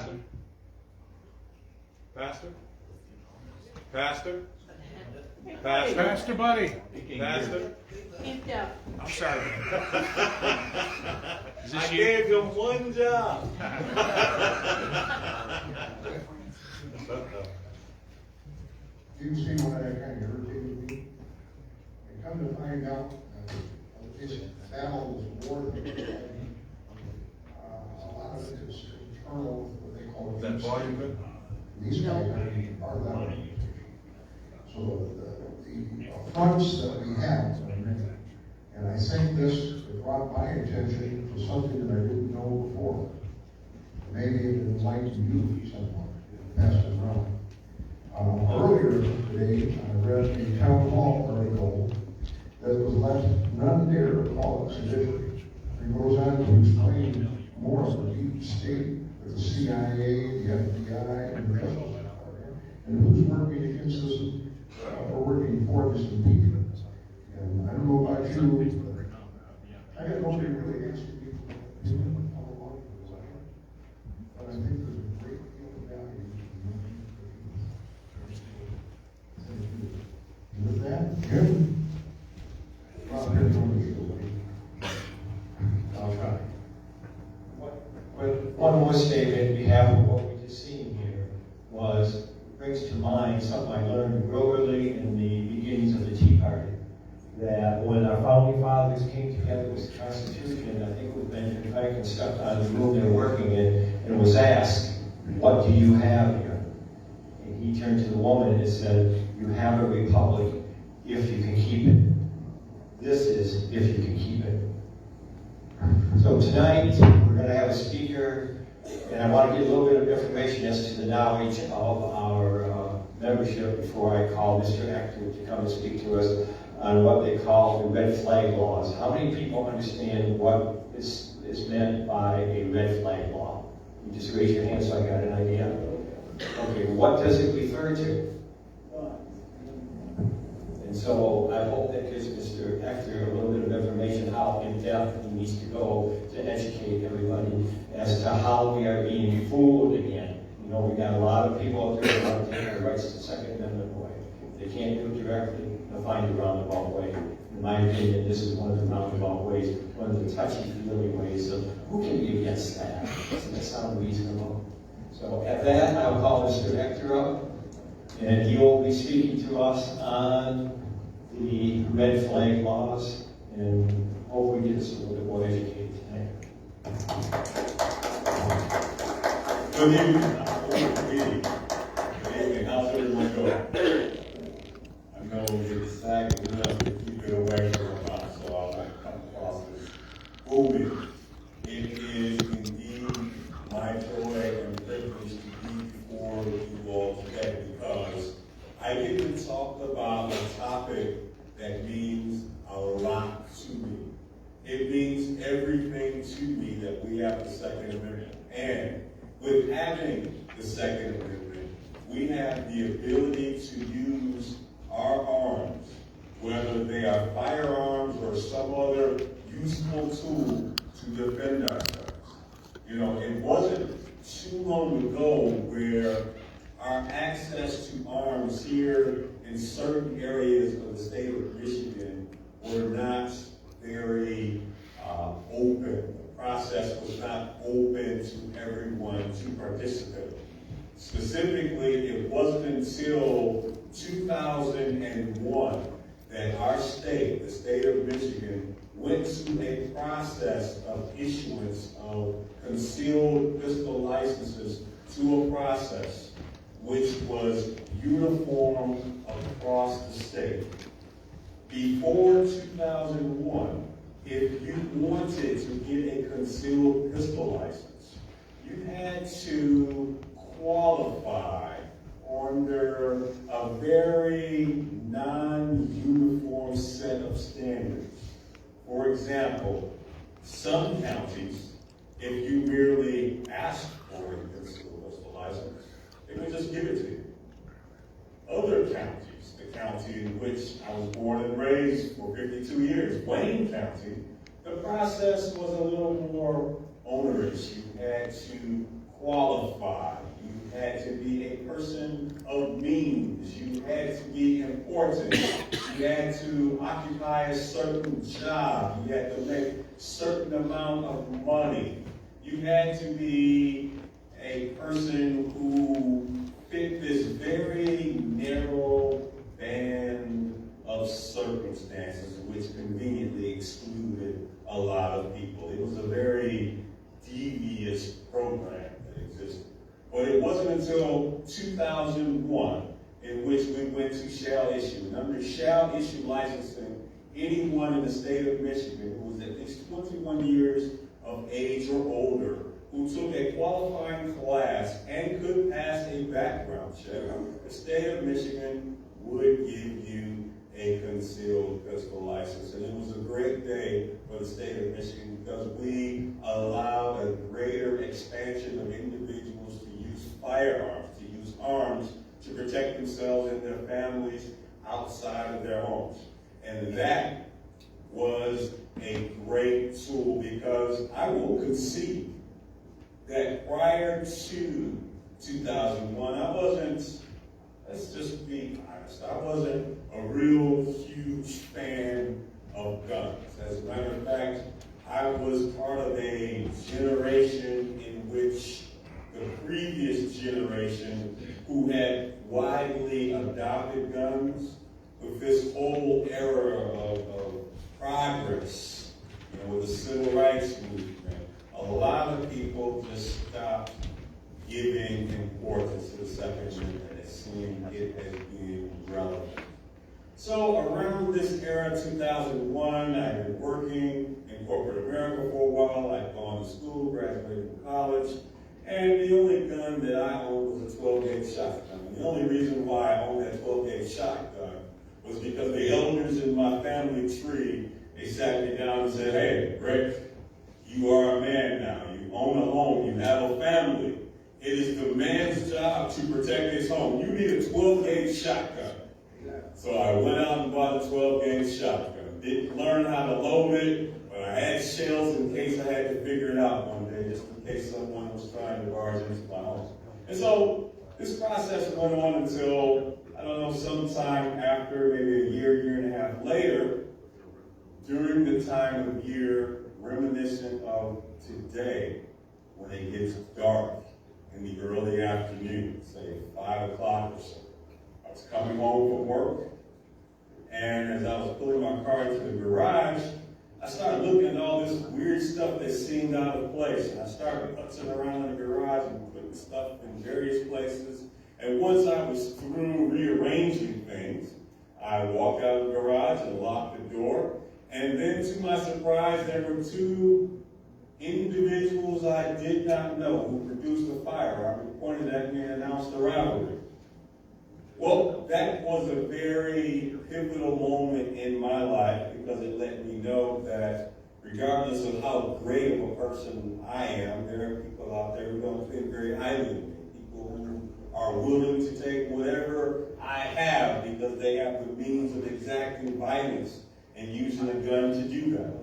Pastor? Pastor? Pastor? Pastor? Pastor Buddy. Pastor? I'm sorry. Is this I you? gave him one job. You see why that kind of irritated me? And come to find out, this battle is war. A lot of it is internal, what they call. Is that volume good? These guys are that organization. So the fronts that we have, and I think this brought my attention to something that I didn't know before. Maybe it enlightened you somewhat, pass it around. Earlier today, I read a town hall article that was left, none dare call it sedition. It goes on to explain more of the deep state with the CIA, the FBI, and the Justice Department, and who's working against this, or working for this impeachment. And I don't know about you, but I got nobody really asking me for opinion on how long it was, but I think there's a great deal of value. With that, Jim? Well, here's I'll try. One more statement on behalf of what we just seen here brings to mind something I learned real early in the beginnings of the Tea Party. That when our founding fathers came together with the Constitution, I think it was Benjamin Franklin stepped out of the room they were working in and was asked, "What do you have here?" And he turned to the woman and said, "You have a republic if you can keep it." This is if you can keep it. So tonight, we're going to have a speaker, and I want to give a little bit of information as to the knowledge of our membership before I call Mr. Ector to come and speak to us on what they call the red flag laws. How many people understand what is meant by a red flag law? You just raise your hand so I got an idea. Okay, what does it refer to? And so I hope that gives Mr. Ector a little bit of information how in depth he needs to go to educate everybody as to how we are being fooled again. You know, we got a lot of people out there that want to take their rights the Second Amendment way. If they can't do it directly, they'll find a roundabout way. In my opinion, this is one of the roundabout ways, one of the touchy-feely ways of who can be against that? Doesn't that sound reasonable? So at that, I'll call Mr. Ector up, and he will be speaking to us on the red flag laws, and hopefully get us a little bit more educated tonight. Good evening. How's everyone doing? I know it's sagging enough to keep it away from us, so I'll not come across as moving. It is indeed my joy and privilege to be before you all today because I get to talk about a topic that means a lot to me. It means everything to me that we have the Second Amendment. And with having the Second Amendment, we have the ability to use our arms, whether they are firearms or some other useful tool to defend ourselves. You know, it wasn't too long ago where our access to arms here in certain areas of the state of Michigan were not very open. The process was not open to everyone to participate. Specifically, it wasn't until 2001 that our state, the state of Michigan, went to a process of issuance of concealed pistol licenses to a process which was uniform across the state. Before 2001, if you wanted to get a concealed pistol license, you had to qualify under a very non-uniform set of standards. For example, some counties, if you merely asked for a concealed pistol license, they would just give it to you. Other counties, the county in which I was born and raised for 52 years, Wayne County, the process was a little more onerous. You had to qualified. You had to be a person of means. You had to be important. You had to occupy a certain job. You had to make a certain amount of money. You had to be a person who fit this very narrow band of circumstances which conveniently excluded a lot of people. It was a very devious program that existed. But it wasn't until 2001 in which we went to shall issue. And under shall issue licensing, anyone in the state of Michigan who was at least 21 years of age or older, who took a qualifying class and could pass a background check, the state of Michigan would give you a concealed pistol license. And it was a great day for the state of Michigan because we allowed a greater expansion of individuals to use firearms, to use arms to protect themselves and their families outside of their homes. And that was a great tool because I will concede that prior to 2001, I wasn't, let's just be honest, I wasn't a real huge fan of guns. As a matter of fact, I was part of a generation in which the previous generation who had widely adopted guns with this whole era of progress, with the civil rights movement. A lot of people just stopped giving importance to the Second Amendment and seeing it as being relevant. So around this era, 2001, I had been working in corporate America for a while. I'd gone to school, graduated from college, and the only gun that I owned was a 12-gauge shotgun. And the only reason why I owned that 12-gauge shotgun was because the elders in my family tree, they sat me down and said, "Hey, Rick, you are a man now. You own a home. You have a family. It is the man's job to protect his home. You need a 12-gauge shotgun." So I went out and bought a 12-gauge shotgun. Didn't learn how to load it, but I had shells in case I had to figure it out one day, just in case someone was trying to barge into my home. And so this process went on until, I don't know, sometime after, maybe a year and a half later, during the time of year reminiscent of today, when it gets dark in the early afternoon, say 5 o'clock or so. I was coming home from work, and as I was pulling my car into the garage, I started looking at all this weird stuff that seemed out of place. And I started putzing around in the garage and putting stuff in various places. And once I was through rearranging things, I walked out of the garage and locked the door. And then to my surprise, there were two individuals I did not know who produced a firearm and pointed at me and announced a rivalry. Well, that was a very pivotal moment in my life because it let me know that regardless of how great of a person I am, there are people out there who don't think very highly of me. People who are willing to take whatever I have because they have the means of exacting violence and using a gun to do that.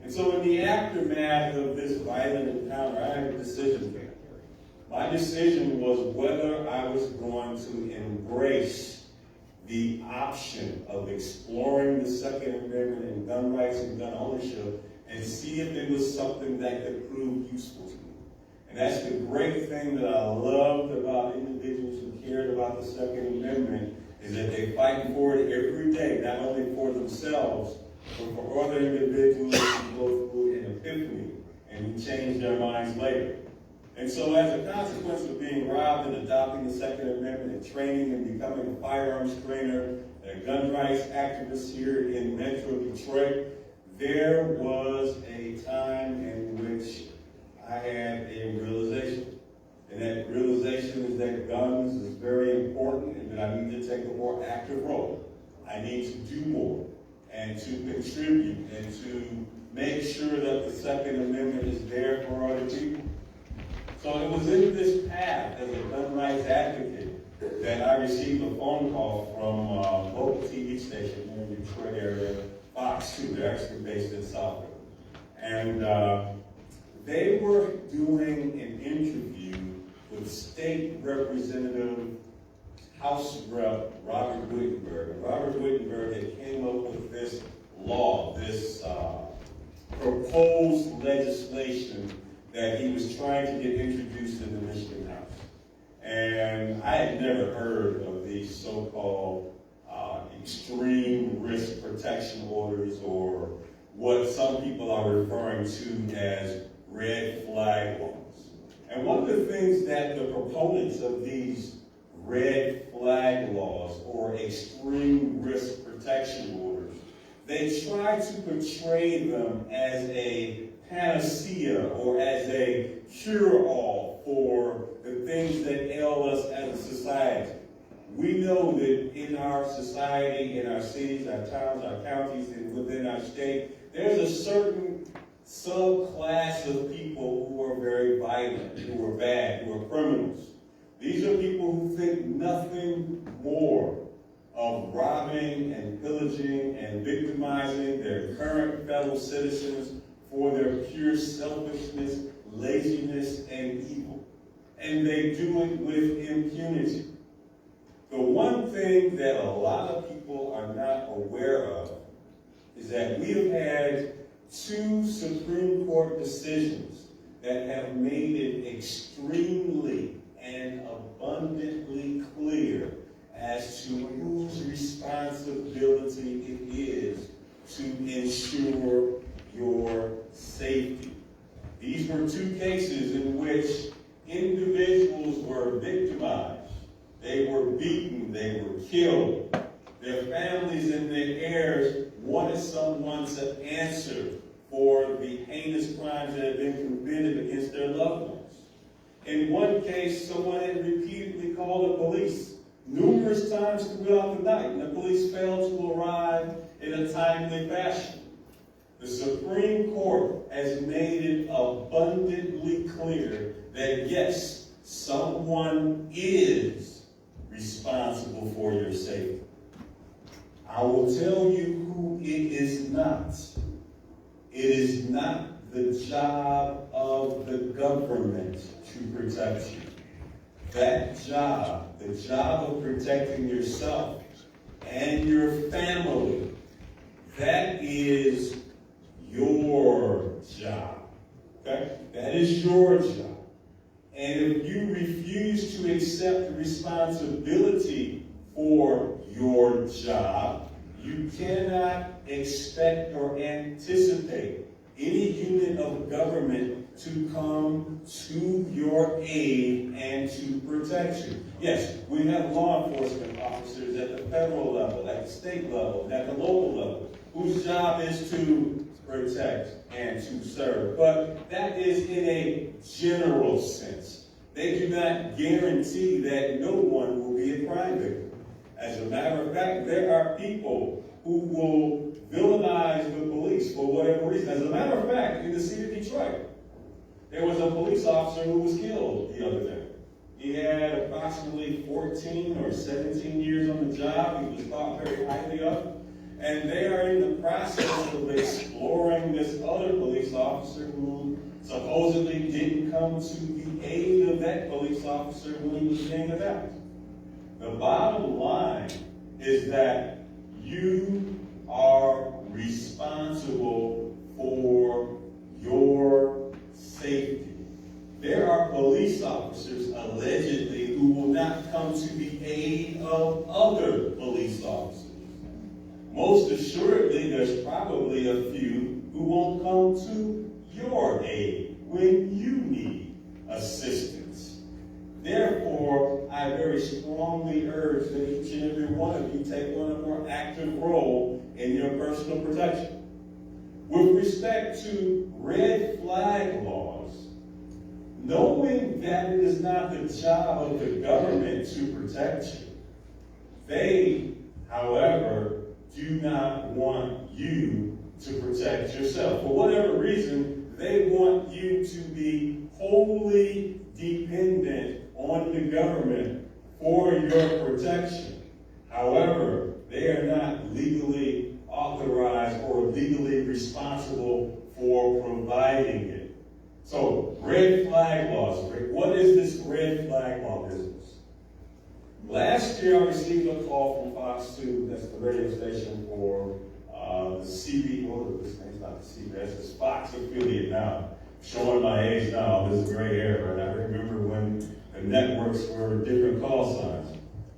And so in the aftermath of this violent encounter, I had a decision to make. My decision was whether I was going to embrace the option of exploring the Second Amendment and gun rights and gun ownership and see if it was something that could prove useful to me. And that's the great thing that I loved about individuals who cared about the Second Amendment is that they fight for it every day, not only for themselves, but for other individuals who go through an epiphany and who change their minds later. And so as a consequence of being robbed and adopting the Second Amendment and training and becoming a firearms trainer and a gun rights activist here in Metro Detroit, there was a time in which I had a realization. And that realization is that guns is very important and that I need to take a more active role. I need to do more and to contribute and to make sure that the Second Amendment is there for other people. So it was in this path as a gun rights advocate that I received a phone call from a local TV station here in the Detroit area, Fox 2, they're actually based in Southfield. And they were doing an interview with State Representative House Rep Robert Wittenberg. Robert Wittenberg had came up with this law, this proposed legislation that he was trying to get introduced in the Michigan House. And I had never heard of these so-called extreme risk protection orders, or what some people are referring to as red flag laws. And one of the things that the proponents of these red flag laws or extreme risk protection orders, they try to portray them as a panacea or as a cure-all for the things that ail us as a society. We know that in our society, in our cities, our towns, our counties, and within our state, there's a certain subclass of people who are very violent, who are bad, who are criminals. These are people who think nothing more of robbing and pillaging and victimizing their current fellow citizens for their pure selfishness, laziness, and evil. And they do it with impunity. The one thing that a lot of people are not aware of is that we have had 2 Supreme Court decisions that have made it extremely and abundantly clear as to whose responsibility it is to ensure your safety. These were 2 cases in which individuals were victimized. They were beaten, they were killed. Their families and their heirs wanted someone to answer for the heinous crimes that had been committed against their loved ones. In one case, someone had repeatedly called the police numerous times throughout the night, and the police failed to arrive in a timely fashion. The Supreme Court has made it abundantly clear that yes, someone is responsible for your safety. I will tell you who it is not. It is not the job of the government to protect you. That job, the job of protecting yourself and your family, that is your job. Okay? That is your job. And if you refuse to accept responsibility for your job, you cannot expect or anticipate any unit of government to come to your aid and to protect you. Yes, we have law enforcement officers at the federal level, at the state level, and at the local level, whose job is to protect and to serve. But that is in a general sense. They do not guarantee that no one will be a crime victim. As a matter of fact, there are people who will villainize the police for whatever reason. As a matter of fact, in the city of Detroit, there was a police officer who was killed the other day. He had approximately 14 or 17 years on the job. He was thought very highly of. And they are in the process of exploring this other police officer who supposedly didn't come to the aid of that police officer when he was being attacked. The bottom line is that you are responsible for your safety. There are police officers, allegedly, who will not come to the aid of other police officers. Most assuredly, there's probably a few who won't come to your aid when you need assistance. Therefore, I very strongly urge that each and every one of you take on a more active role in your personal protection. With respect to red flag laws, knowing that it is not the job of the government to protect you, they, however, do not want you to protect yourself. For whatever reason, they want you to be wholly dependent on the government for your protection. However, they are not legally authorized or legally responsible for providing it. So, red flag laws. What is this red flag law business? Last year, I received a call from Fox 2, that's the radio station for the CPL, this name's not the CBS, it's Fox affiliate now. Showing my age now, this is gray hair, right? I remember when the networks were different call signs.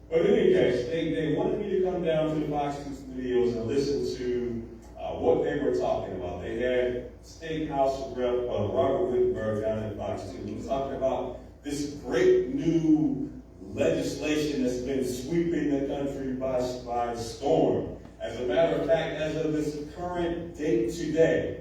But in any case, they wanted me to come down to the Fox 2 studios and listen to what they were talking about. They had State House Rep Robert Wittenberg down in Fox 2. He was talking about this great new legislation that's been sweeping the country by storm. As a matter of fact, as of this current date today,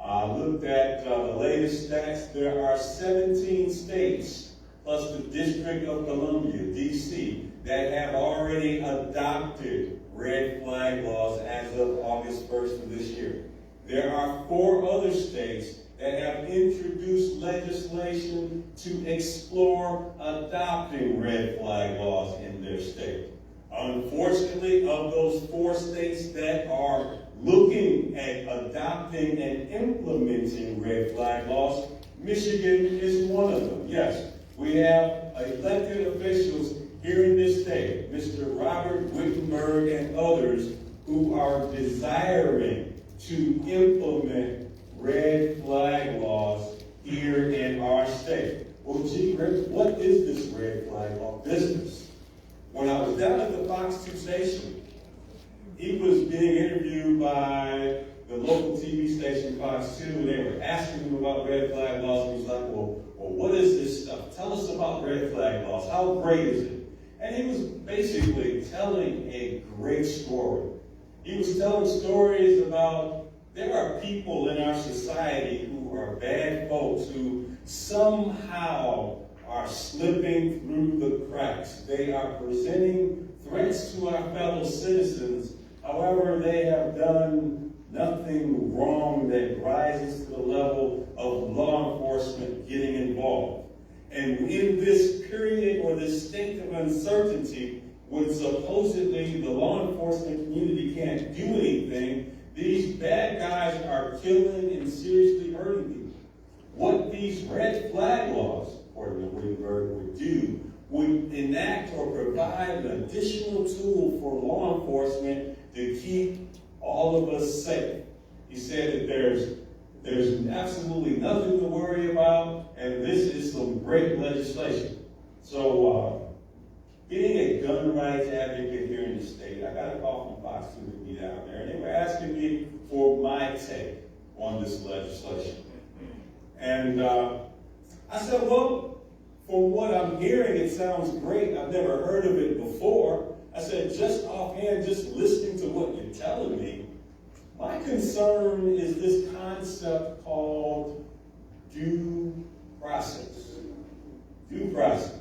I looked at the latest stats. There are 17 states, plus the District of Columbia, D.C., that have already adopted red flag laws as of August 1st of this year. There are 4 other states that have introduced legislation to explore adopting red flag laws in their state. Unfortunately, of those 4 states that are looking at adopting and implementing red flag laws, Michigan is one of them. Yes, we have elected officials here in this state, Mr. Robert Wittenberg and others, who are desiring to implement red flag laws here in our state. Well, gee, Rick, what is this red flag law business? When I was down at the Fox 2 station, he was being interviewed by the local TV station Fox 2, and they were asking him about red flag laws, and he was like, well, what is this stuff? Tell us about red flag laws. How great is it? And he was basically telling a great story. He was telling stories about there are people in our society who are bad folks who somehow are slipping through the cracks. They are presenting threats to our fellow citizens. However, they have done nothing wrong that rises to the level of law enforcement getting involved. And in this period or this state of uncertainty, when supposedly the law enforcement community can't do anything, these bad guys are killing and seriously hurting people. What these red flag laws, according to Wittenberg, would do would enact or provide an additional tool for law enforcement to keep all of us safe. He said that there's absolutely nothing to worry about, and this is some great legislation. So, being a gun rights advocate here in the state, I got a call from Fox 2 to be down there, and they were asking me for my take on this legislation. And I said, well, from what I'm hearing, it sounds great. I've never heard of it before. I said, just offhand, just listening to what you're telling me, my concern is this concept called due process. Due process.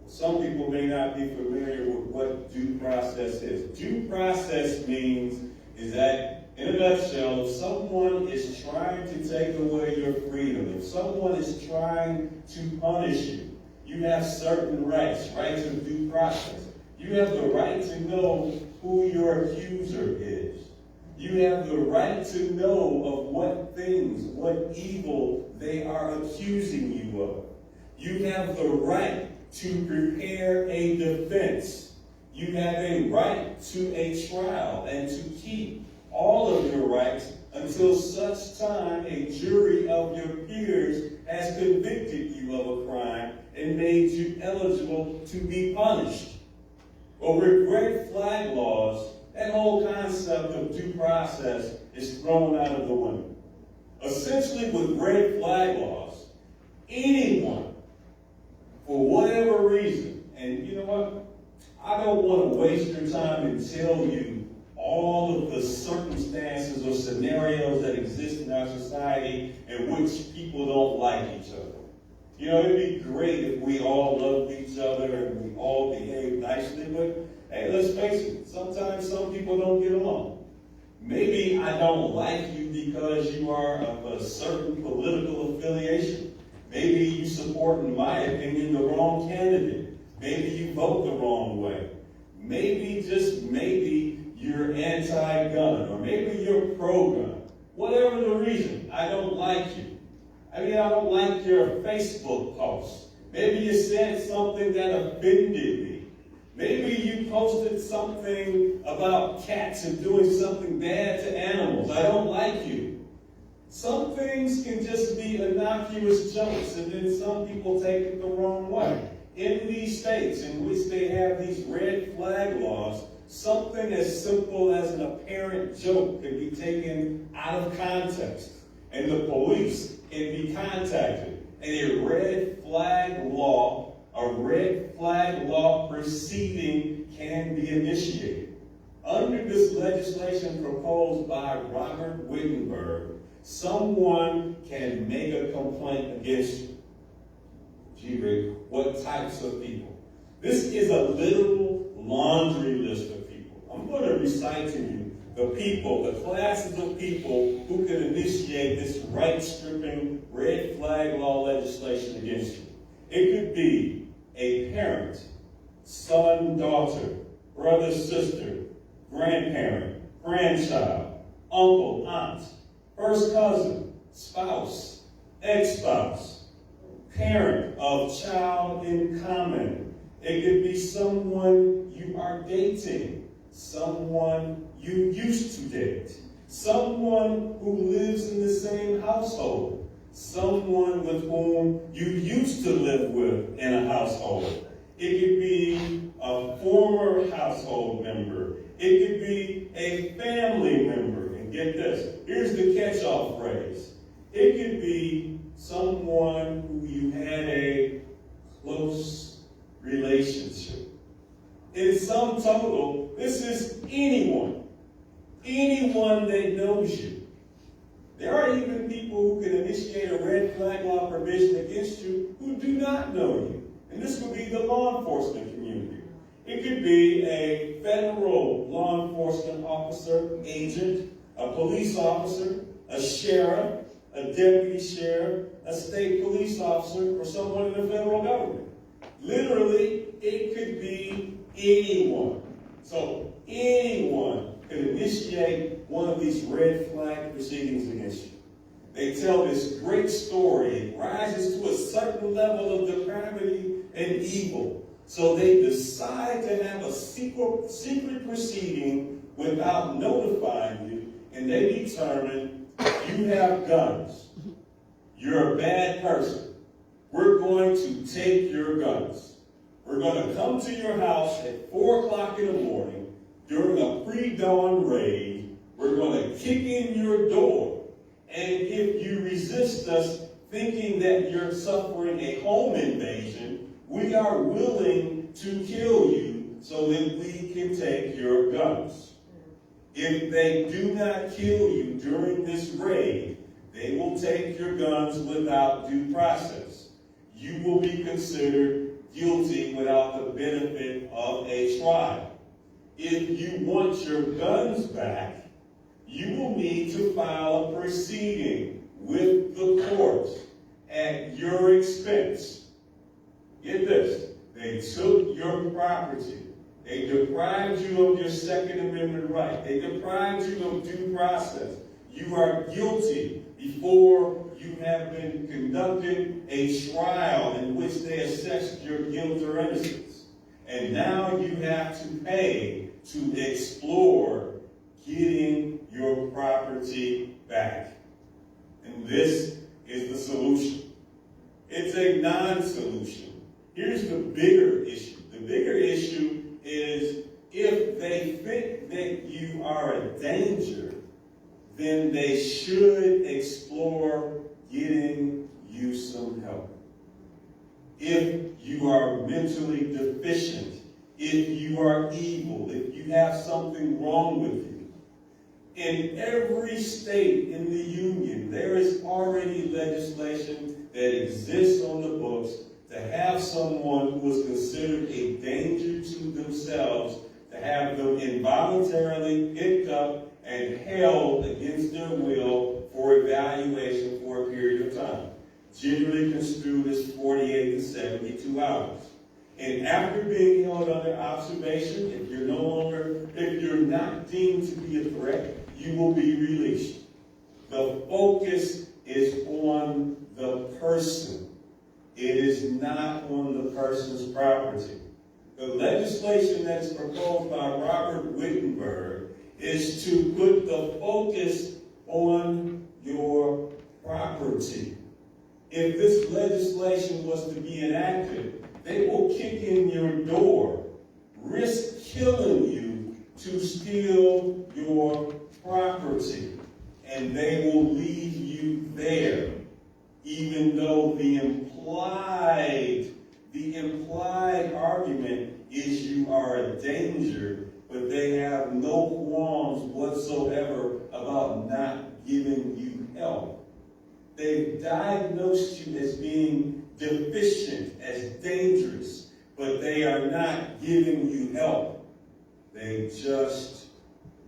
Some people may not be familiar with what due process is. Due process means is that, in a nutshell, if someone is trying to take away your freedom, if someone is trying to punish you, you have certain rights, rights of due process. You have the right to know who your accuser is. You have the right to know of what things, what evil they are accusing you of. You have the right to prepare a defense. You have a right to a trial and to keep all of your rights until such time a jury of your peers has convicted you of a crime and made you eligible to be punished. But with red flag laws, that whole concept of due process is thrown out of the window. Essentially, with red flag laws, anyone, for whatever reason, and you know what? I don't want to waste your time and tell you all of the circumstances or scenarios that exist in our society in which people don't like each other. You know, it'd be great if we all loved each other and we all behaved nicely, but hey, let's face it, sometimes some people don't get along. Maybe I don't like you because you are of a certain political affiliation. Maybe you support, in my opinion, the wrong candidate. Maybe you vote the wrong way. Maybe, just maybe, you're anti-gun, or maybe you're pro-gun. Whatever the reason, I don't like you. I mean, I don't like your Facebook post. Maybe you said something that offended me. Maybe you posted something about cats and doing something bad to animals. I don't like you. Some things can just be innocuous jokes, and then some people take it the wrong way. In these states in which they have these red flag laws, something as simple as an apparent joke can be taken out of context, and the police can be contacted. And a red flag law proceeding can be initiated. Under this legislation proposed by Robert Wittenberg, someone can make a complaint against you. Gee, Rick, what types of people? This is a literal laundry list of people. I'm going to recite to you the people, the classes of people who can initiate this right-stripping red flag law legislation against you. It could be a parent, son, daughter, brother, sister, grandparent, grandchild, uncle, aunt, first cousin, spouse, ex-spouse, parent of child in common. It could be someone you are dating, someone you used to date, someone who lives in the same household, someone with whom you used to live with in a household. It could be a former household member. It could be a family member. And get this, here's the catch-all phrase. It could be someone who you had a close relationship. In sum total, this is anyone that knows you. There are even people who can initiate a red flag law provision against you who do not know you. And this would be the law enforcement community. It could be a federal law enforcement officer, agent, a police officer, a sheriff, a deputy sheriff, a state police officer, or someone in the federal government. Literally, it could be anyone. So anyone could initiate one of these red flag proceedings against you. They tell this great story. It rises to a certain level of depravity and evil. So they decide to have a secret proceeding without notifying you, and they determine you have guns. You're a bad person. We're going to take your guns. We're going to come to your house at 4 o'clock in the morning during a pre-dawn raid. We're going to kick in your door. And if you resist us thinking that you're suffering a home invasion, we are willing to kill you so that we can take your guns. If they do not kill you during this raid, they will take your guns without due process. You will be considered guilty without the benefit of a trial. If you want your guns back, you will need to file a proceeding with the court at your expense. Get this, they took your property. They deprived you of your Second Amendment right. They deprived you of due process. You are guilty before you have been conducted a trial in which they assessed your guilt or innocence. And now you have to pay to explore getting your property back. And this is the solution. It's a non-solution. Here's the bigger issue. The bigger issue is if they think that you are a danger, then they should explore getting you some help. If you are mentally deficient, if you are evil, if you have something wrong with you, in every state in the union, there is already legislation that exists on the books to have someone who is considered a danger to themselves, to have them involuntarily picked up and held against their will for evaluation for a period of time. Generally construed as 48 to 72 hours. And after being held under observation, if you're not deemed to be a threat, you will be released. The focus is on the person. It is not on the person's property. The legislation that's proposed by Robert Wittenberg is to put the focus on your property. If this legislation was to be enacted, they will kick in your door, risk killing you to steal your property, and they will leave you there, even though the implied argument is you are a danger, but they have no qualms whatsoever about not giving you help. They've diagnosed you as being deficient, as dangerous, but they are not giving you help. They just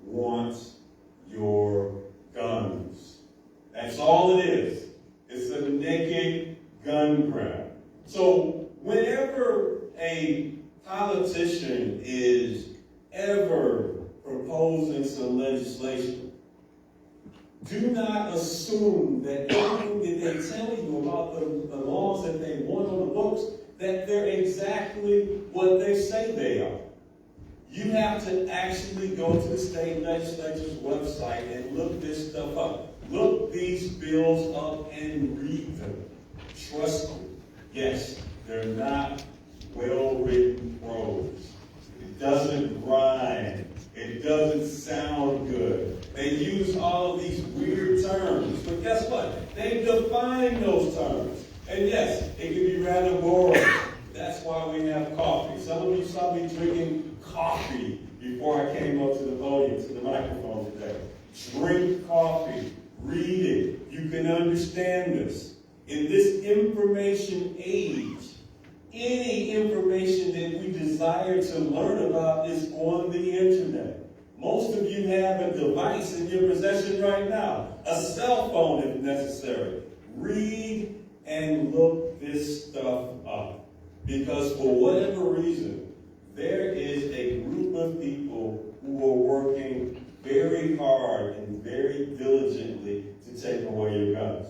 want your guns. That's all it is. It's a naked gun grab. So whenever a politician is ever proposing some legislation, do not assume that everything that they tell you about the laws that they want on the books, that they're exactly what they say they are. You have to actually go to the state legislature's website and look this stuff up. Look these bills up and read them. Trust me. Yes, they're not well-written prose. It doesn't rhyme. It doesn't sound good. They use all of these weird terms, but guess what? They define those terms. And yes, it can be rather boring. That's why we have coffee. Some of you saw me drinking coffee before I came up to the podium, to the microphone today. Drink coffee. Read it. You can understand this. In this information age, any information that we desire to learn about is on the internet. Most of you have a device in your possession right now, a cell phone if necessary. Read and look this stuff up. Because for whatever reason, there is a group of people who are working very hard and very diligently to take away your guns.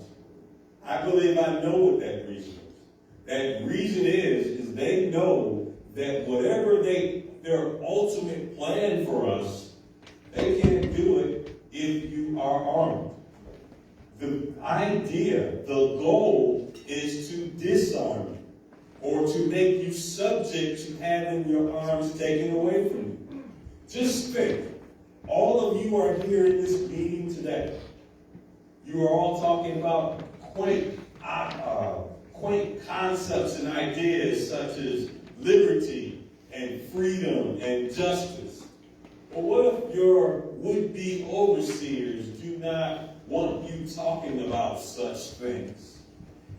I believe I know what that reason is. That reason is they know that whatever their ultimate plan for us, they can't do it if you are armed. The idea, the goal is to disarm you or to make you subject to having your arms taken away from you. Just think, all of you are here in this meeting today. You are all talking about quaint concepts and ideas such as liberty and freedom and justice. But what if your would-be overseers do not want you talking about such things?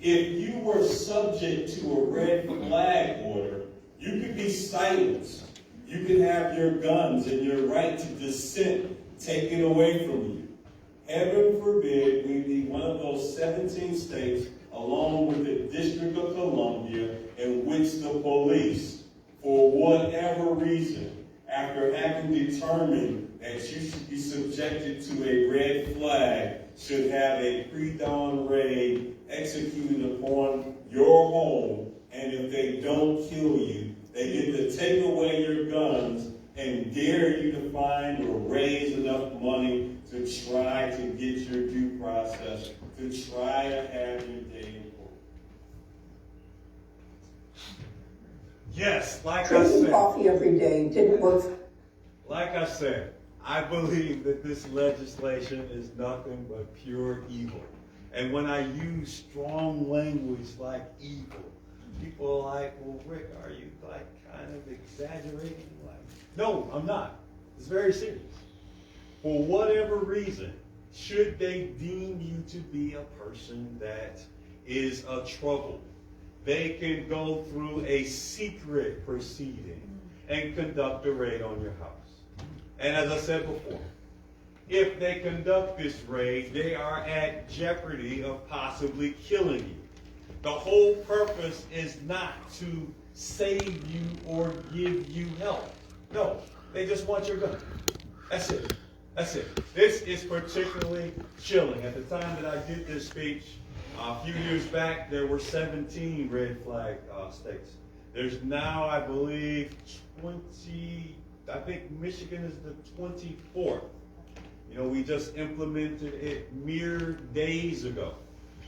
If you were subject to a red flag order, you could be silenced. You could have your guns and your right to dissent taken away from you. Heaven forbid we be one of those 17 states, along with the District of Columbia, in which the police, for whatever reason, after having determined that you should be subjected to a red flag, should have a pre-dawn raid executed upon your home, and if they don't kill you, they get to take away your guns and dare you to find or raise enough money to try to get your due process, to try to have your day in court. Yes, like I Drinking said. coffee every day didn't work. Like I said, I believe that this legislation is nothing but pure evil. And when I use strong language like evil, people are like, well, Rick, are you like kind of exaggerating? Like, no, I'm not. It's very serious. For whatever reason, should they deem you to be a person that is a trouble, they can go through a secret proceeding and conduct a raid on your house. And as I said before, if they conduct this raid, they are at jeopardy of possibly killing you. The whole purpose is not to save you or give you help. No, they just want your gun. That's it. That's it. This is particularly chilling. At the time that I did this speech, a few years back, there were 17 red flag states. There's now, I believe, 20, I think Michigan is the 24th. You know, we just implemented it mere days ago.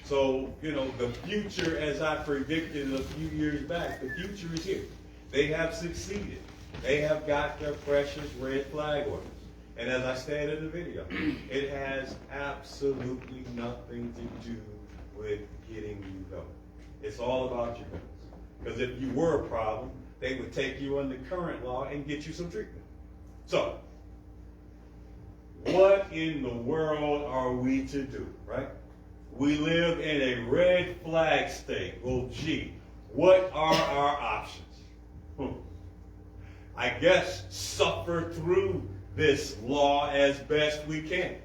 So, you know, the future, as I predicted a few years back, the future is here. They have succeeded. They have got their precious red flag orders. And as I said in the video, it has absolutely nothing to do with getting you going. It's all about your guns. Because if you were a problem, they would take you under current law and get you some treatment. So, what in the world are we to do, right? We live in a red flag state. Well, gee, what are our options? I guess suffer through this law as best we can.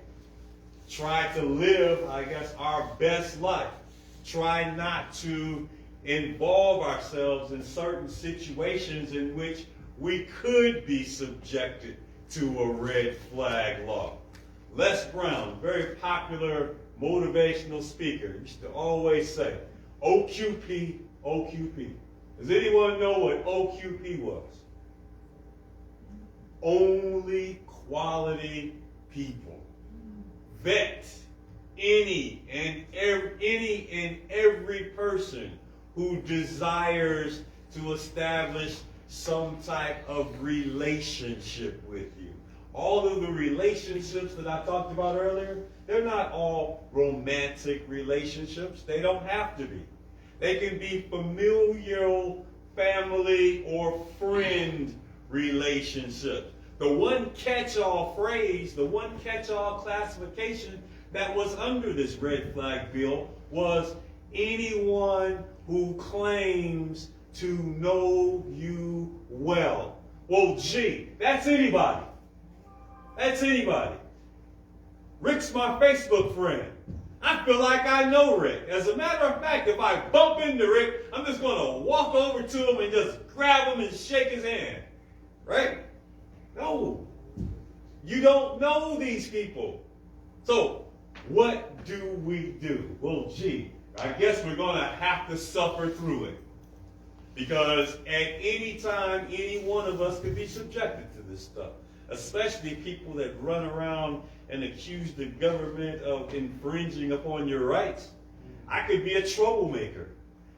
Try to live, I guess, our best life. Try not to involve ourselves in certain situations in which we could be subjected to a red flag law. Les Brown, very popular motivational speaker, used to always say, OQP, OQP. Does anyone know what OQP was? Only quality people. Vet any and every person who desires to establish some type of relationship with you. All of the relationships that I talked about earlier, they're not all romantic relationships. They don't have to be. They can be familial, family, or friend relationships. The one catch-all phrase, the one catch-all classification that was under this red flag bill was anyone who claims to know you well. Well, gee, that's anybody. That's anybody. Rick's my Facebook friend. I feel like I know Rick. As a matter of fact, if I bump into Rick, I'm just going to walk over to him and just grab him and shake his hand. Right? No. You don't know these people. So, what do we do? Well, gee, I guess we're going to have to suffer through it. Because at any time, any one of us could be subjected to this stuff. Especially people that run around and accuse the government of infringing upon your rights. I could be a troublemaker.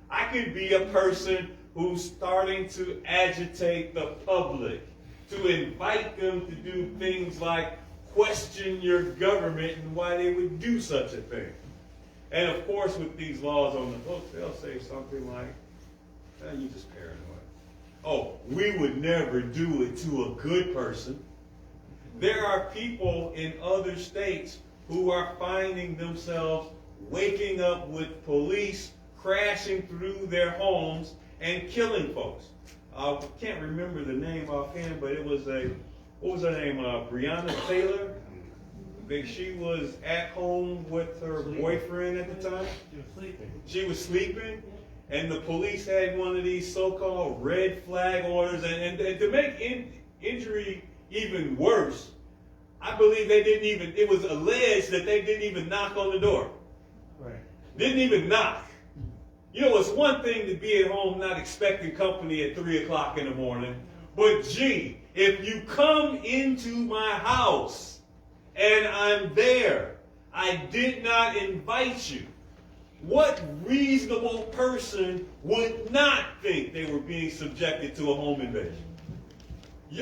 I could be a person who's starting to agitate the public, to invite them to do things like question your government and why they would do such a thing. And of course, with these laws on the books, they'll say something like, you're just paranoid. Oh, we would never do it to a good person. There are people in other states who are finding themselves waking up with police crashing through their homes and killing folks. I can't remember the name offhand, but it was what was her name? Breonna Taylor. She was at home with her boyfriend at the time. She was sleeping, and the police had one of these so-called red flag orders, and to make injury even worse, I believe it was alleged that they didn't even knock on the door. Right. Didn't even knock. You know, it's one thing to be at home not expecting company at 3 o'clock in the morning, but gee, if you come into my house and I'm there, I did not invite you. What reasonable person would not think they were being subjected to a home invasion?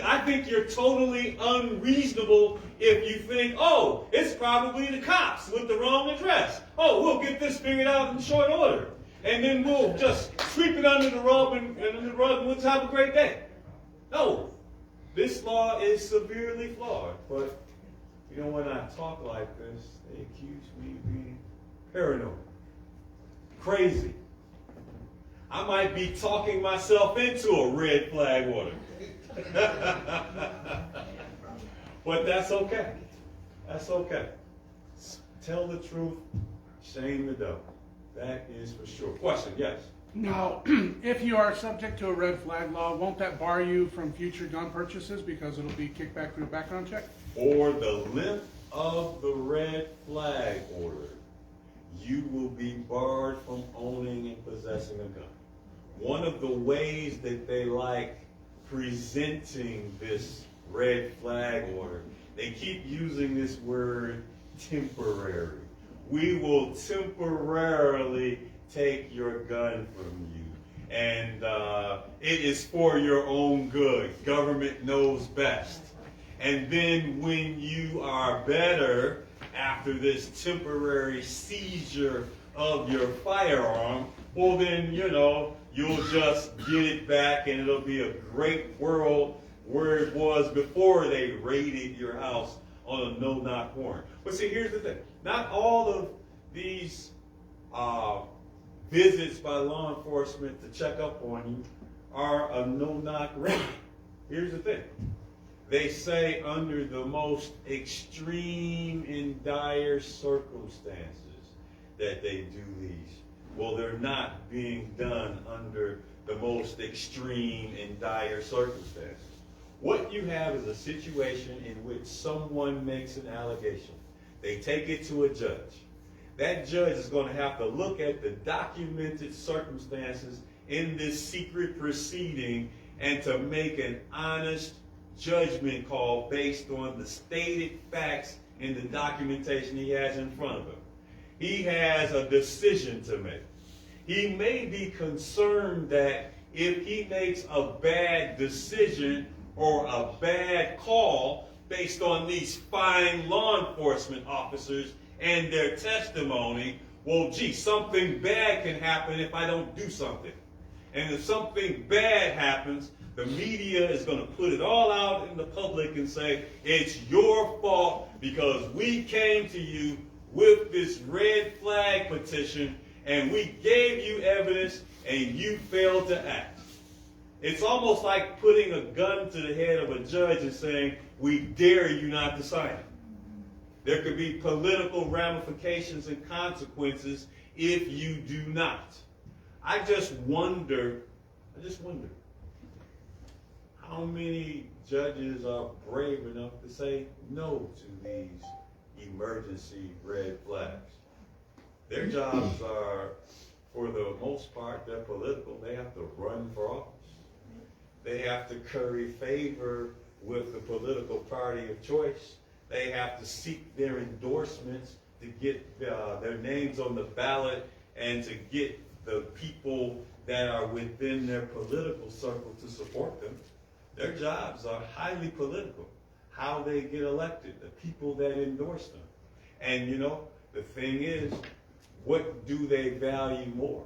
I think you're totally unreasonable if you think, oh, it's probably the cops with the wrong address. Oh, we'll get this figured out in short order. And then we'll just sweep it under the rug and we'll just have a great day. No, this law is severely flawed. But, you know, when I talk like this, they accuse me of being paranoid, crazy. I might be talking myself into a red flag order. But that's okay. That's okay. Tell the truth, shame the devil. That is for sure. Question, yes? Now, if you are subject to a red flag law, won't that bar you from future gun purchases because it'll be kicked back through a background check? or the length of the red flag order, you will be barred from owning and possessing a gun. One of the ways that they like presenting this red flag order, they keep using this word temporary. We will temporarily take your gun from you. And it is for your own good. Government knows best. And then when you are better after this temporary seizure of your firearm, well then, you'll just get it back and it'll be a great world where it was before they raided your house on a no-knock warrant. But see, here's the thing. Not all of these visits by law enforcement to check up on you are a no-knock raid. Here's the thing. They say under the most extreme and dire circumstances that they do these. Well, they're not being done under the most extreme and dire circumstances. What you have is a situation in which someone makes an allegation. They take it to a judge. That judge is going to have to look at the documented circumstances in this secret proceeding and to make an honest judgment call based on the stated facts in the documentation he has in front of him. He has a decision to make. He may be concerned that if he makes a bad decision or a bad call based on these fine law enforcement officers and their testimony, well, gee, something bad can happen if I don't do something. And if something bad happens, the media is going to put it all out in the public and say, it's your fault because we came to you with this red flag petition and we gave you evidence and you failed to act. It's almost like putting a gun to the head of a judge and saying, we dare you not to sign it. There could be political ramifications and consequences if you do not. I just wonder how many judges are brave enough to say no to these emergency red flags. Their jobs are, for the most part, they're political. They have to run for office. They have to curry favor with the political party of choice. They have to seek their endorsements to get their names on the ballot and to get the people that are within their political circle to support them. Their jobs are highly political. How they get elected, the people that endorse them. And the thing is, what do they value more?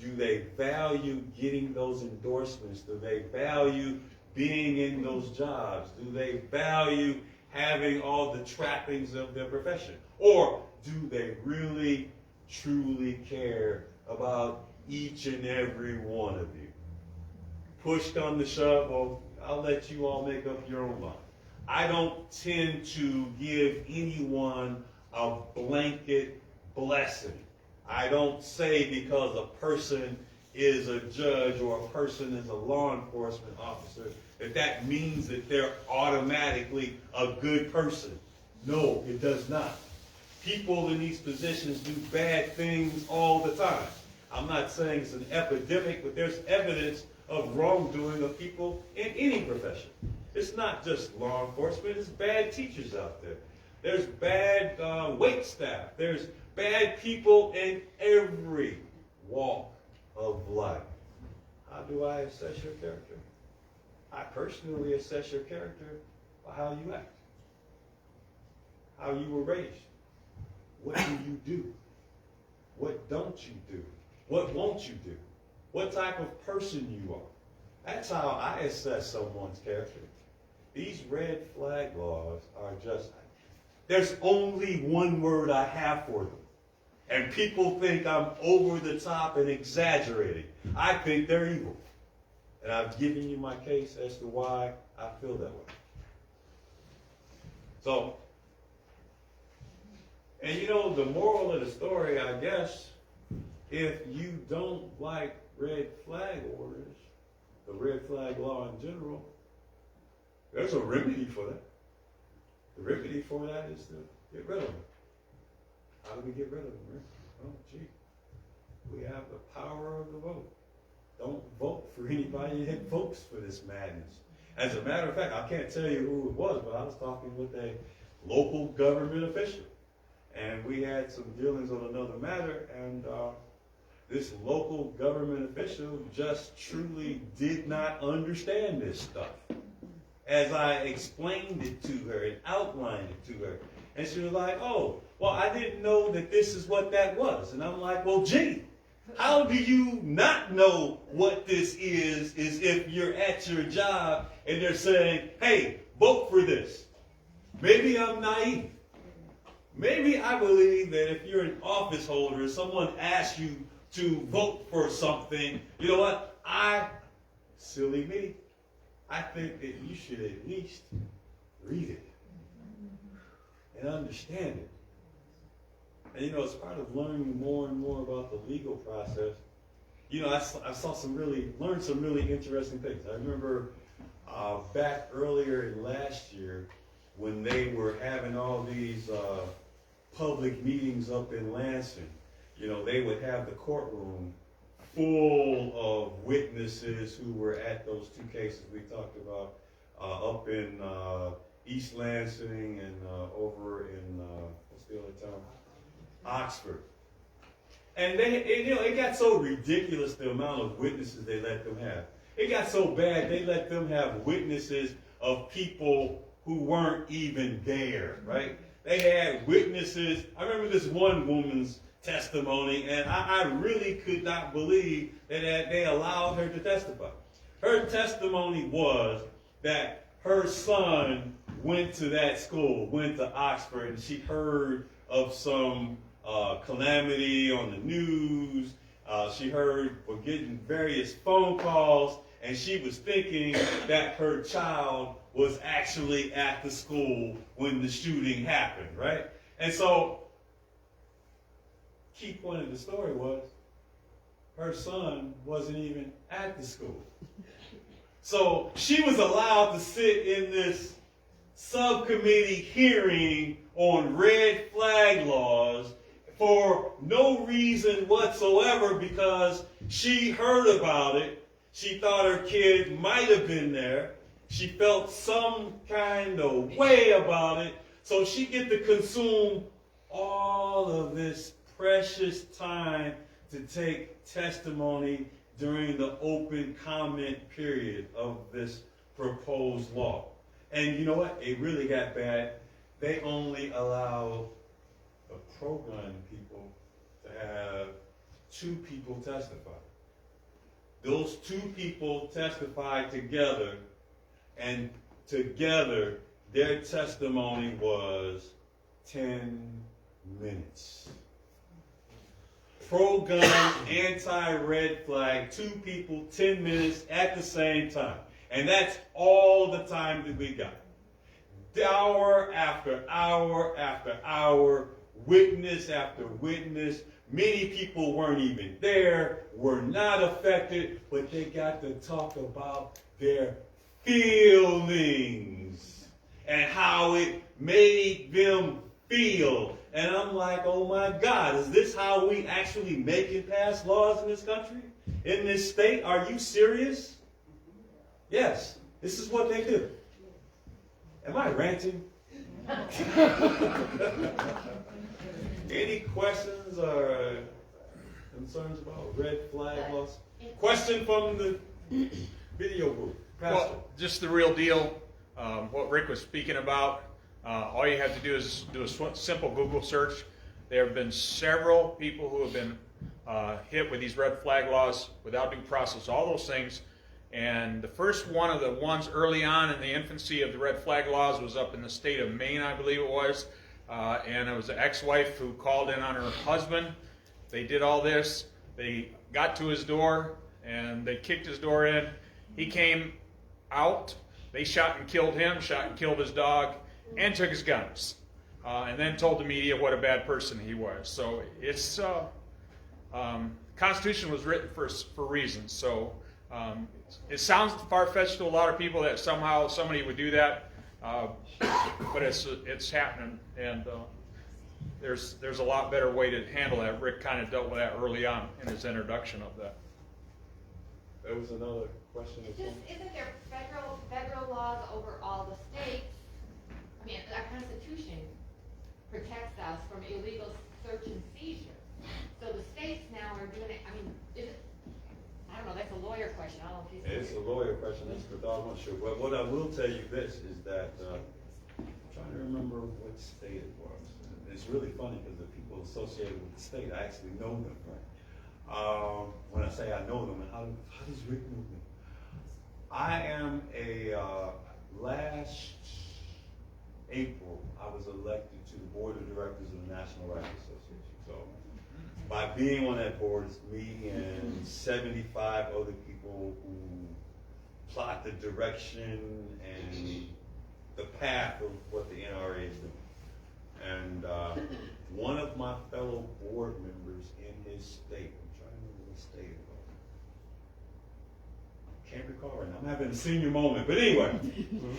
Do they value getting those endorsements? Do they value being in those jobs? Do they value having all the trappings of their profession? Or do they really, truly care about each and every one of you? Push come to shove, well, I'll let you all make up your own mind. I don't tend to give anyone a blanket blessing. I don't say because a person is a judge or a person is a law enforcement officer that means that they're automatically a good person. No, it does not. People in these positions do bad things all the time. I'm not saying it's an epidemic, but there's evidence of wrongdoing of people in any profession. It's not just law enforcement, it's bad teachers out there. There's bad wait staff. There's bad people in every walk of life. How do I assess your character? I personally assess your character by how you act, how you were raised. What do you do? What don't you do? What won't you do? What type of person you are. That's how I assess someone's character. These red flag laws are just, there's only one word I have for them. And people think I'm over the top and exaggerating. I think they're evil. And I've given you my case as to why I feel that way. So, and the moral of the story, I guess, if you don't like red flag orders, the red flag law in general, there's a remedy for that. The remedy for that is to get rid of them. How do we get rid of them, Rick? Oh, gee, we have the power of the vote. Don't vote for anybody that votes for this madness. As a matter of fact, I can't tell you who it was, but I was talking with a local government official, and we had some dealings on another matter, and this local government official just truly did not understand this stuff. As I explained it to her and outlined it to her, and she was like, oh, well, I didn't know that this is what that was. And I'm like, well, gee, how do you not know what this is if you're at your job and they're saying, hey, vote for this? Maybe I'm naive. Maybe I believe that if you're an office holder and someone asks you to vote for something, you know what? Silly me, I think that you should at least read it and understand it. And you know, as part of learning more and more about the legal process, you know, I learned some really interesting things. I remember back earlier last year when they were having all these public meetings up in Lansing. You know, they would have the courtroom full of witnesses who were at those two cases we talked about up in East Lansing and over in, what's the other town? Oxford. And it got so ridiculous the amount of witnesses they let them have. It got so bad they let them have witnesses of people who weren't even there, right? They had witnesses. I remember this one woman's testimony, and I really could not believe that they allowed her to testify. Her testimony was that her son went to that school, went to Oxford, and she heard of some calamity on the news. She heard we're getting various phone calls, and she was thinking that her child was actually at the school when the shooting happened, right? And so, key point of the story was her son wasn't even at the school. So she was allowed to sit in this subcommittee hearing on red flag laws for no reason whatsoever, because she heard about it. She thought her kid might have been there. She felt some kind of way about it. So she get to consume all of this precious time to take testimony during the open comment period of this proposed law. And you know what? It really got bad. They only allowed the program people to have 2 people testify. Those 2 people testified together, and together their testimony was 10 minutes. Pro-gun, anti-red flag, 2 people, 10 minutes at the same time. And that's all the time that we got. Hour after hour after hour, witness after witness. Many people weren't even there, were not affected, but they got to talk about their feelings and how it made them feel. And I'm like, oh my God, is this how we actually make it pass laws in this country? In this state? Are you serious? Yes, this is what they do. Am I ranting? Any questions or concerns about red flag laws? Question from the video group. Pastor. Well, just the real deal. What Rick was speaking about. All you have to do is do a simple Google search. There have been several people who have been hit with these red flag laws without due process, all those things. And the first one of the ones early on in the infancy of the red flag laws was up in the state of Maine, I believe it was. And it was an ex-wife who called in on her husband. They did all this. They got to his door, and they kicked his door in. He came out. They shot and killed him, shot and killed his dog, and took his guns. And then told the media what a bad person he was. So it's Constitution was written for reasons. So it sounds far-fetched to a lot of people that somehow somebody would do that. But it's happening, and there's a lot better way to handle that. Rick kind of dealt with that early on in his introduction of that. There was another question. Just, isn't there federal laws over all the states? I mean, our Constitution protects us from illegal search and seizure. So the states now are doing it, I mean, is it, I don't know, that's a lawyer question, I don't know if he's. It's a lawyer question, that's for I'm not sure. But what I will tell you this is that, I'm trying to remember what state it was. It's really funny because the people associated with the state, I actually know them, right? When I say I know them, how does Rick know me? I am last April, I was elected to the board of directors of the National Rifle Association. So by being on that board, it's me and 75 other people who plot the direction and the path of what the NRA is doing. And one of my fellow board members in his state, I'm trying to remember what state it was. Can't recall right now. I'm having a senior moment. But anyway,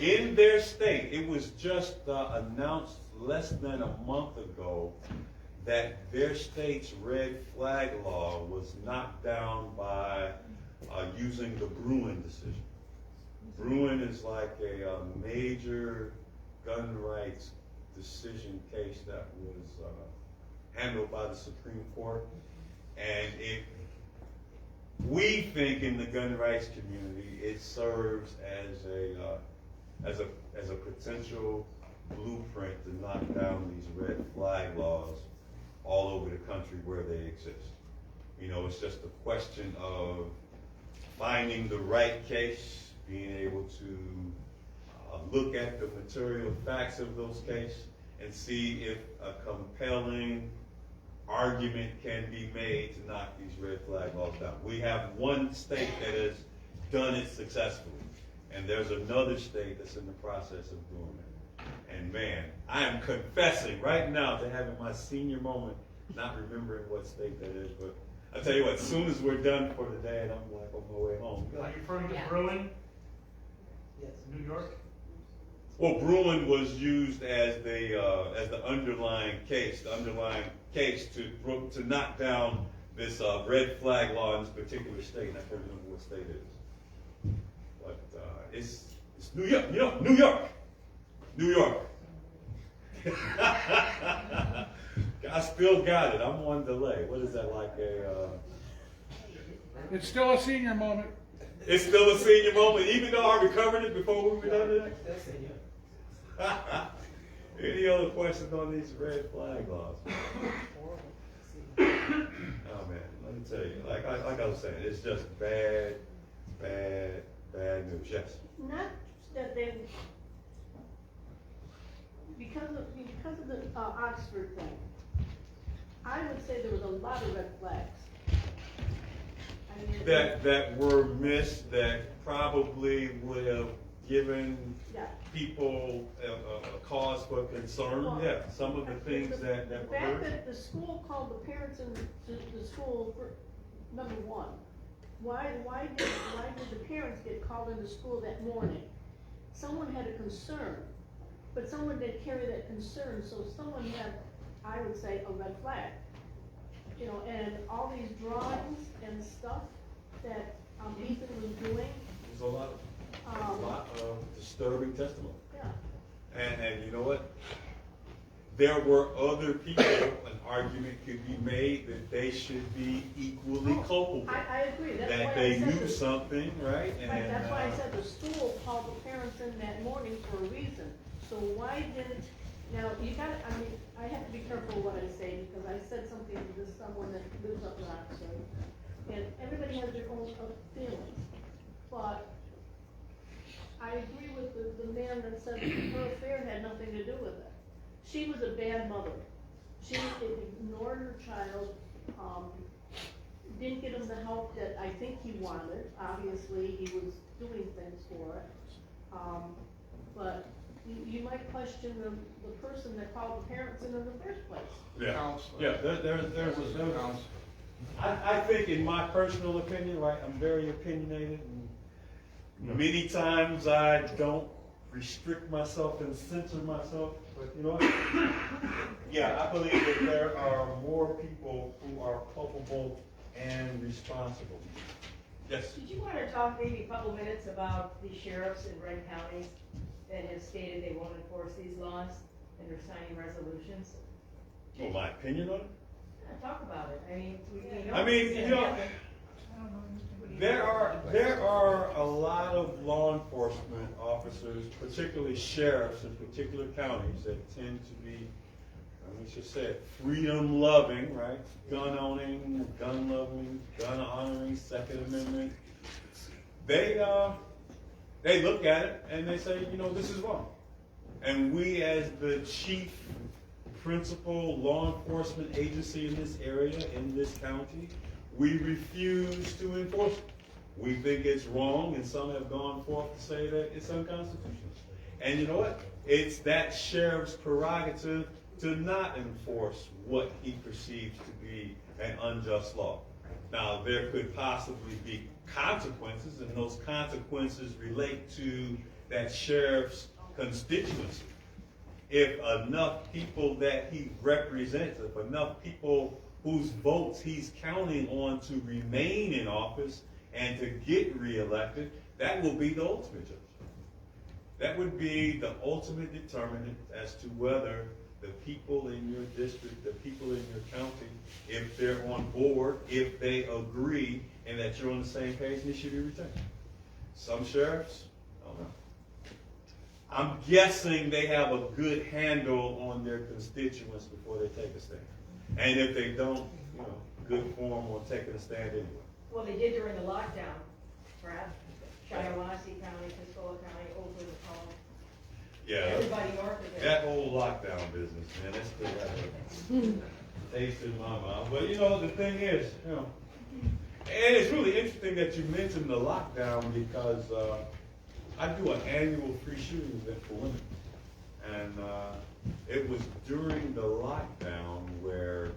in their state, it was just announced less than a month ago that their state's red flag law was knocked down by using the Bruin decision. Bruin is like a major gun rights decision case that was handled by the Supreme Court, and we think in the gun rights community it serves as a potential blueprint to knock down these red flag laws all over the country where they exist. You know, it's just a question of finding the right case, being able to look at the material facts of those cases and see if a compelling argument can be made to knock these red flag laws down. We have one state that has done it successfully, and there's another state that's in the process of doing it. And man, I am confessing right now to having my senior moment, not remembering what state that is, but I'll tell you what, as soon as we're done for the day and I'm like on my way home. Are you referring to Yeah. Bruin? Yes. New York? Well, Bruin was used as the underlying case to knock down this red flag law in this particular state. And I can't remember what state it is, but it's New York. You know, New York. I still got it. I'm on delay. What is that like It's still a senior moment. It's still a senior moment, even though I recovered it before we were done today. Any other questions on these red flag laws? Oh man, let me tell you, like I was saying, it's just bad news. Yes. Not that they, because of the Oxford thing, I would say there was a lot of red flags. I mean, That were missed, that probably would have given yeah. people a cause for concern. Well, Yeah, some of the things that The were fact heard. that the school called the parents in the school, for, number one, why did the parents get called into school that morning? Someone had a concern, but someone didn't carry that concern, so someone had, I would say, a red flag. You know, and all these drawings and stuff that Ethan was doing. There's a lot of disturbing testimony. Yeah. And you know what? There were other people, an argument could be made that they should be equally culpable. I agree. That's why That I they said knew this. something, right? Right, that's why I said the school called the parents in that morning for a reason. So why didn't, now, you gotta, I mean, I have to be careful what I say, because I said something to someone that lives up in Oxford, and everybody has their own feelings. But I agree with the man that said her affair had nothing to do with it. She was a bad mother. She ignored her child, didn't get him the help that I think he wanted. Obviously, he was doing things for it. But you might question the person that called the parents in the first place. Yeah, there's I think in my personal opinion, right, I'm very opinionated, and many times I don't restrict myself and censor myself, but you know what? Yeah, I believe that there are more people who are culpable and responsible. Yes? Did you want to talk maybe a couple minutes about the sheriffs in Wright County that have stated they won't enforce these laws and they're signing resolutions? Well, my opinion on it? Yeah, talk about it. I mean, we know. I mean, it's you gonna know, happen. there are a lot of law enforcement officers, particularly sheriffs in particular counties, that tend to be, let's just say it, freedom loving, right? Gun owning, gun loving, gun honoring, Second Amendment. They look at it and they say, you know, this is wrong. And we, as the chief principal law enforcement agency in this area, in this county, we refuse to enforce it. We think it's wrong, and some have gone forth to say that it's unconstitutional. And you know what? It's that sheriff's prerogative to not enforce what he perceives to be an unjust law. Now, there could possibly be consequences, and those consequences relate to that sheriff's constituency. If enough people that he represents, if enough people whose votes he's counting on to remain in office and to get reelected, that will be the ultimate judge. That would be the ultimate determinant as to whether the people in your district, the people in your county, if they're on board, if they agree, and that you're on the same page, and it should be retained. Some sheriffs, I don't know. I'm guessing they have a good handle on their constituents before they take a stand. And if they don't, you know, good form on taking a stand anyway. Well, they did during the lockdown, perhaps. Shiawassee County, Tuscola County, Oakland, Palm. Yeah, Everybody north of there. that whole lockdown business, man, that's still got a taste in my mouth. But you know, the thing is, you know, and it's really interesting that you mentioned the lockdown because I do an annual free shooting event for women. And it was during the lockdown where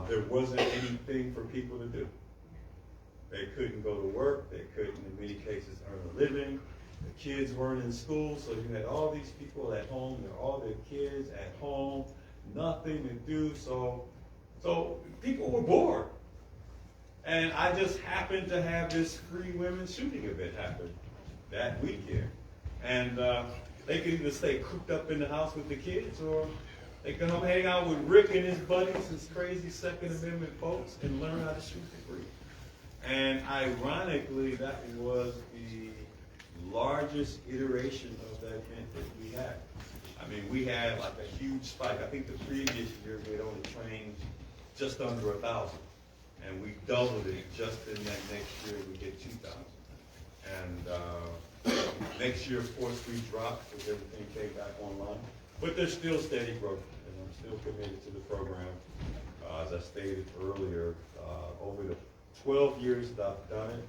there wasn't anything for people to do. They couldn't go to work, they couldn't in many cases earn a living, the kids weren't in school, so you had all these people at home, all their kids at home, nothing to do, so people were bored. And I just happened to have this free women's shooting event happen that weekend. And they could either stay cooped up in the house with the kids, or they could come hang out with Rick and his buddies, his crazy Second Amendment folks, and learn how to shoot for free. And ironically, that was the largest iteration of that event that we had. I mean, we had like a huge spike. I think the previous year we had only trained just under 1,000. And we doubled it just in that next year, we hit 2,000. And next year, of course, we dropped because everything came back online. But there's still steady growth, and I'm still committed to the program. As I stated earlier, over the 12 years that I've done it,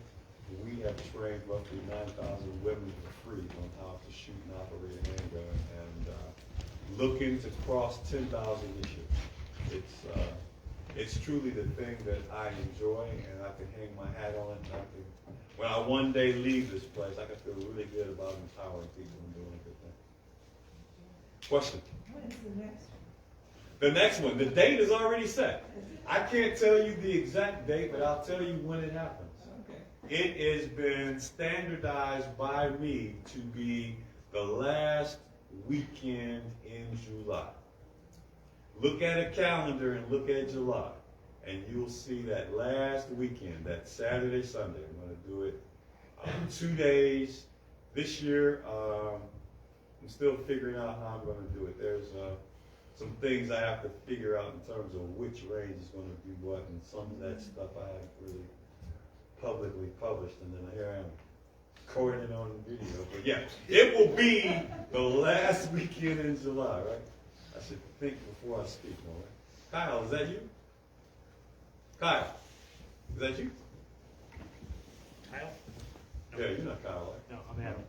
we have trained roughly 9,000 women for free on how to shoot and operate a handgun, and looking to cross 10,000 this year. It's truly the thing that I enjoy, and I can hang my hat on it. When I one day leave this place, I can feel really good about empowering people and doing a good thing. Question? What is the next one? The next one, the date is already set. I can't tell you the exact date, but I'll tell you when it happens. Okay. It has been standardized by me to be the last weekend in July. Look at a calendar and look at July, and you'll see that last weekend, that Saturday, Sunday. I'm going to do it 2 days. This year, I'm still figuring out how I'm going to do it. There's some things I have to figure out in terms of which range is going to do what, and some of that stuff I haven't really publicly published, and then here I am recording it on video. But yeah, it will be the last weekend in July, right? I should think before I speak, all right? Kyle, is that you? Kyle, is that you? Kyle? Yeah, you're not Kyle, right? No, I'm Adam.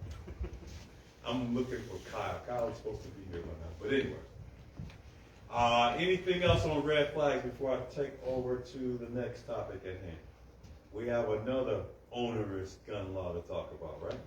I'm looking for Kyle. Kyle is supposed to be here by now. But anyway. Anything else on red flags before I take over to the next topic at hand? We have another onerous gun law to talk about, right?